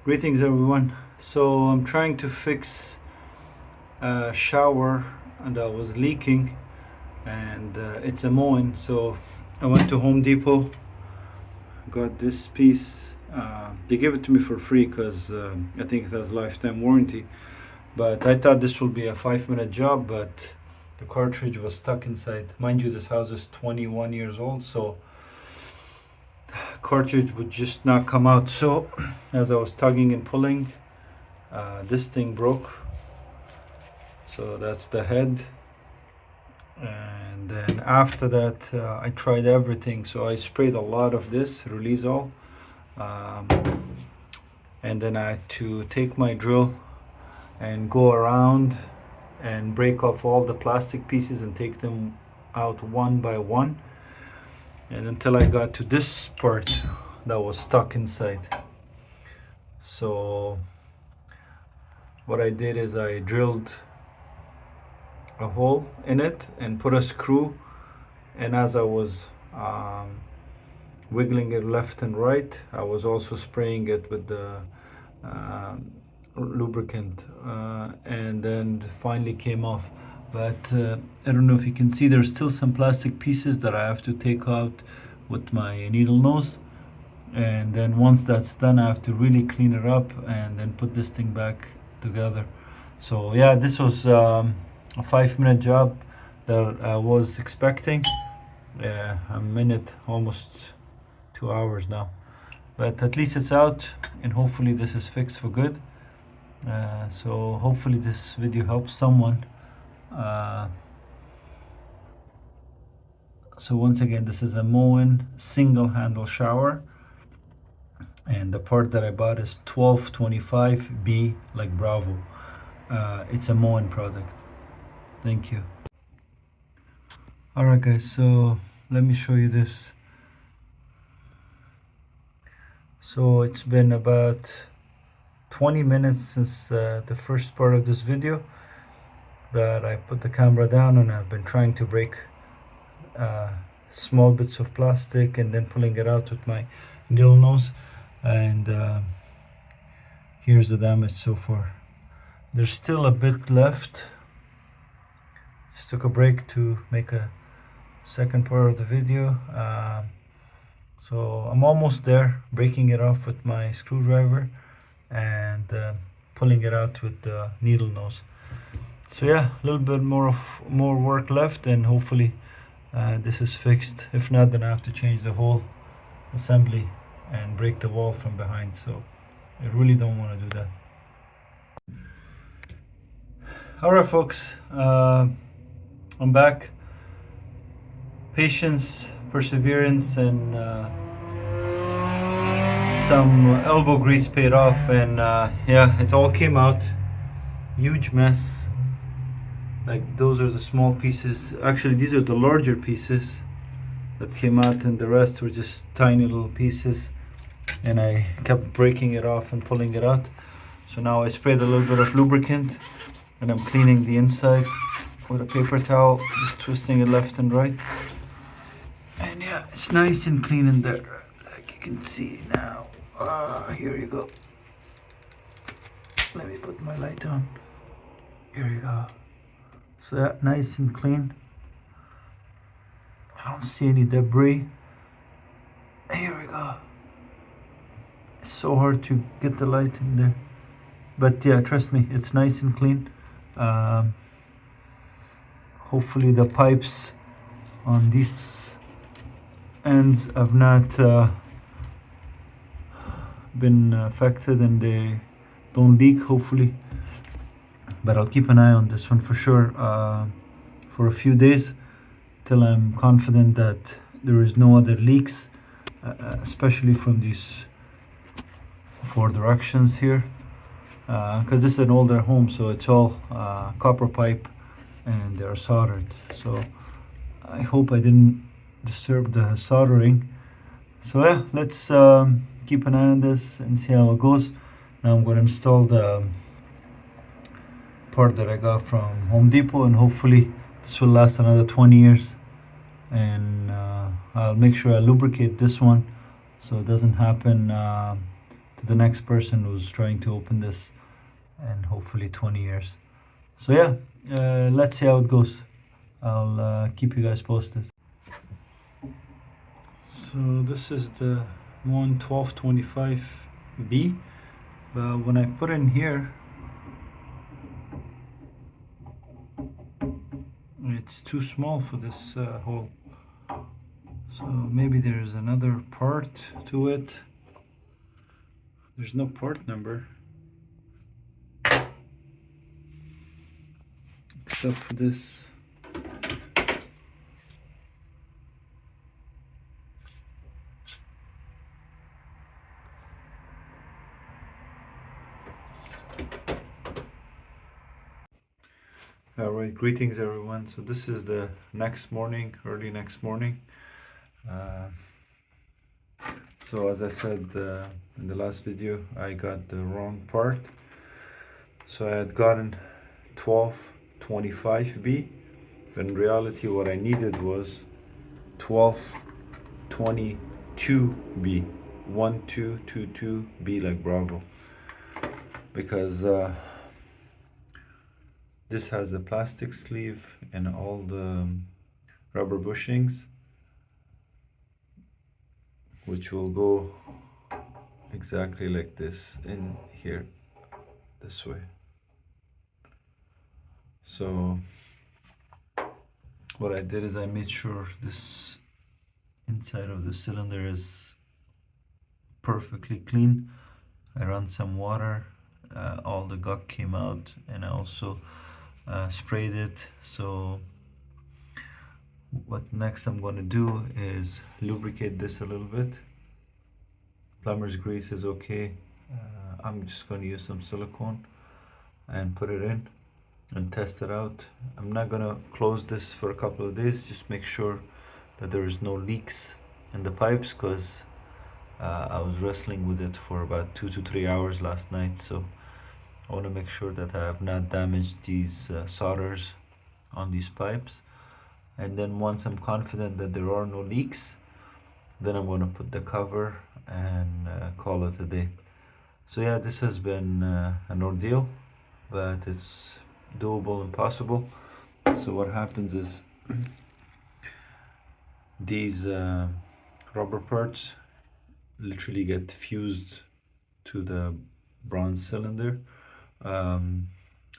Greetings everyone. So I'm trying to fix a shower that was leaking, and it's a Moen. So I went to Home Depot, got this piece. They gave it to me for free because I think it has lifetime warranty. But I thought this would be a 5-minute job, but the cartridge was stuck inside. Mind you, this house is 21 years old, so cartridge would just not come out. So as I was tugging and pulling, this thing broke. So that's the head, and then after that I tried everything. So I sprayed a lot of this release all, and then I had to take my drill and go around and break off all the plastic pieces and take them out one by one, and until I got to this part that was stuck inside. So what I did is I drilled a hole in it and put a screw, and as I was wiggling it left and right, I was also spraying it with the lubricant, and then finally came off. But I don't know if you can see, there's still some plastic pieces that I have to take out with my needle nose, and then once that's done I have to really clean it up and then put this thing back together. So yeah, this was a 5-minute job that I was expecting. I'm in it almost 2 hours now, but at least it's out, and hopefully this is fixed for good. So hopefully this video helps someone. So once again, this is a Moen single handle shower, and the part that I bought is 1225B, like Bravo. It's a Moen product. Thank you. Alright guys, so let me show you this. So it's been about 20 minutes since the first part of this video that I put the camera down, and I've been trying to break small bits of plastic and then pulling it out with my needle nose, and here's the damage so far. There's still a bit left. Just took a break to make a second part of the video. So I'm almost there, breaking it off with my screwdriver and pulling it out with the needle nose. So yeah, a little bit more work left, and hopefully this is fixed. If not, then I have to change the whole assembly and break the wall from behind. So I really don't want to do that. Alright folks, I'm back. Patience, perseverance, and some elbow grease paid off, and yeah, it all came out. Huge mess. Like, those are the small pieces. Actually, these are the larger pieces that came out, and the rest were just tiny little pieces, and I kept breaking it off and pulling it out. So now I sprayed a little bit of lubricant, and I'm cleaning the inside with a paper towel, just twisting it left and right. And yeah, it's nice and clean in there, like you can see now. Here you go. Let me put my light on. Here you go. So yeah, nice and clean. I don't see any debris. Here we go. It's so hard to get the light in there, but yeah, trust me, it's nice and clean. Hopefully the pipes on these ends have not been affected and they don't leak, hopefully. But I'll keep an eye on this one for sure for a few days till I'm confident that there is no other leaks, especially from these 4 directions here, because this is an older home, so it's all copper pipe and they're soldered. So I hope I didn't disturb the soldering. So yeah, let's keep an eye on this and see how it goes. Now I'm going to install the part that I got from Home Depot, and hopefully this will last another 20 years. And I'll make sure I lubricate this one so it doesn't happen to the next person who's trying to open this in hopefully 20 years. So yeah, let's see how it goes. I'll keep you guys posted. So this is the Moen 1225B, but when I put in here, it's too small for this hole. So maybe there's another part to it. There's no part number except for this. Alright, greetings everyone. So this is the next morning, early next morning. So as I said in the last video, I got the wrong part. So I had gotten 1225B, but in reality what I needed was 1222B, 1222B like Bravo, because this has the plastic sleeve and all the rubber bushings, which will go exactly like this in here, this way. So what I did is I made sure this inside of the cylinder is perfectly clean. I ran some water, all the gunk came out, and I also sprayed it. So what next I'm going to do is lubricate this a little bit. Plumber's grease is okay. I'm just going to use some silicone and put it in and test it out. I'm not going to close this for a couple of days, just make sure that there is no leaks in the pipes, because I was wrestling with it for about 2 to 3 hours last night. So I want to make sure that I have not damaged these solders on these pipes. And then once I'm confident that there are no leaks, then I'm going to put the cover and call it a day. So yeah, this has been an ordeal, but it's doable and possible. So what happens is these rubber parts literally get fused to the bronze cylinder. I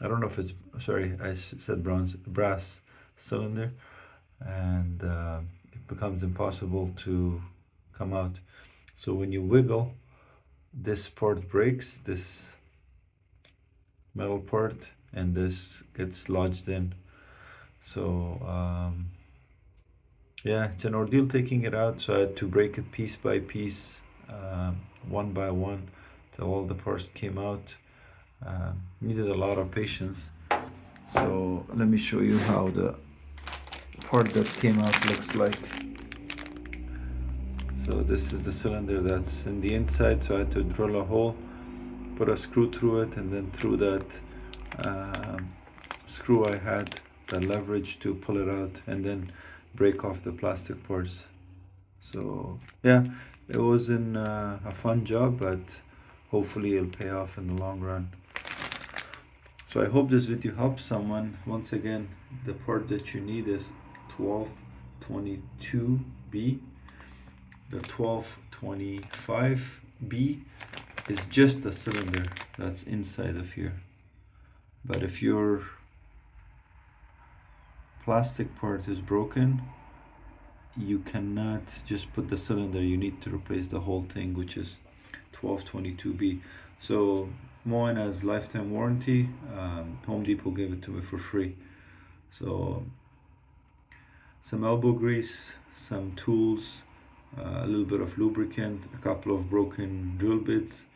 don't know if it's, sorry, I said bronze, brass cylinder, and it becomes impossible to come out. So when you wiggle, this part breaks, this metal part, and this gets lodged in. So yeah, it's an ordeal taking it out. So I had to break it piece by piece, one by one, till all the parts came out. Needed a lot of patience. So let me show you how the part that came out looks like. So this is the cylinder that's in the inside, so I had to drill a hole, put a screw through it, and then through that screw I had the leverage to pull it out and then break off the plastic parts. So yeah, it wasn't a fun job, but hopefully it'll pay off in the long run. So I hope this video helps someone. Once again, the part that you need is 1222B. The 1225B is just the cylinder that's inside of here. But if your plastic part is broken, you cannot just put the cylinder, you need to replace the whole thing, which is 1222B. So Moen has lifetime warranty. Home Depot gave it to me for free. So some elbow grease, some tools, a little bit of lubricant, a couple of broken drill bits.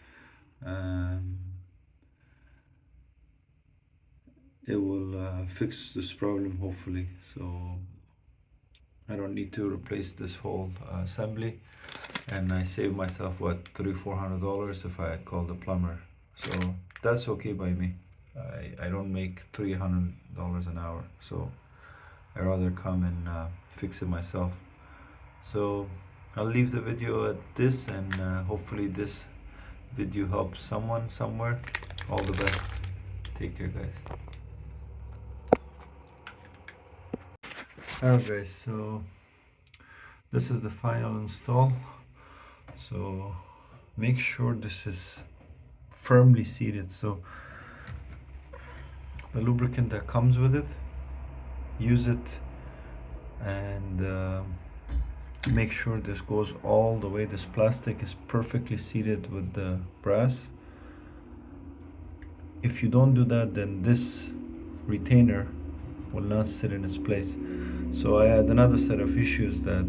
It will fix this problem hopefully. So I don't need to replace this whole assembly, and I save myself what, $300-400 if I had called a plumber. So that's okay by me. I don't make $300 an hour, so I rather come and fix it myself. So I'll leave the video at this, and hopefully this video helps someone somewhere. All the best. Take care, guys. Alright guys, so this is the final install. So make sure this is firmly seated. So the lubricant that comes with it, use it, and make sure this goes all the way. This plastic is perfectly seated with the brass. If you don't do that, then this retainer will not sit in its place. So I had another set of issues that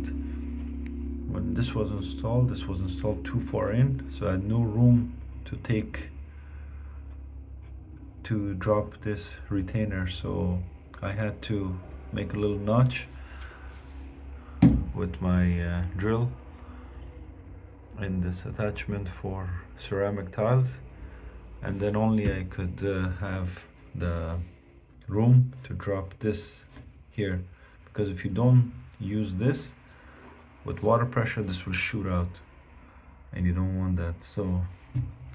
when this was installed too far in, so I had no room to drop this retainer, so I had to make a little notch with my drill in this attachment for ceramic tiles, and then only I could have the room to drop this here, because if you don't use this with water pressure, this will shoot out and you don't want that. So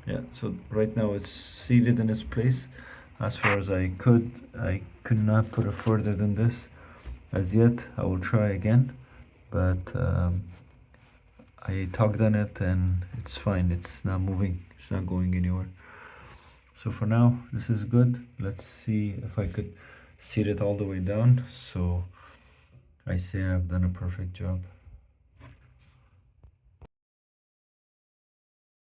yeah, so right now it's seated in its place as far as I could not put it further than this as yet. I will try again, but I tugged on it and it's fine. It's not moving, it's not going anywhere. So for now, this is good. Let's see if I could seat it all the way down, so I say I've done a perfect job.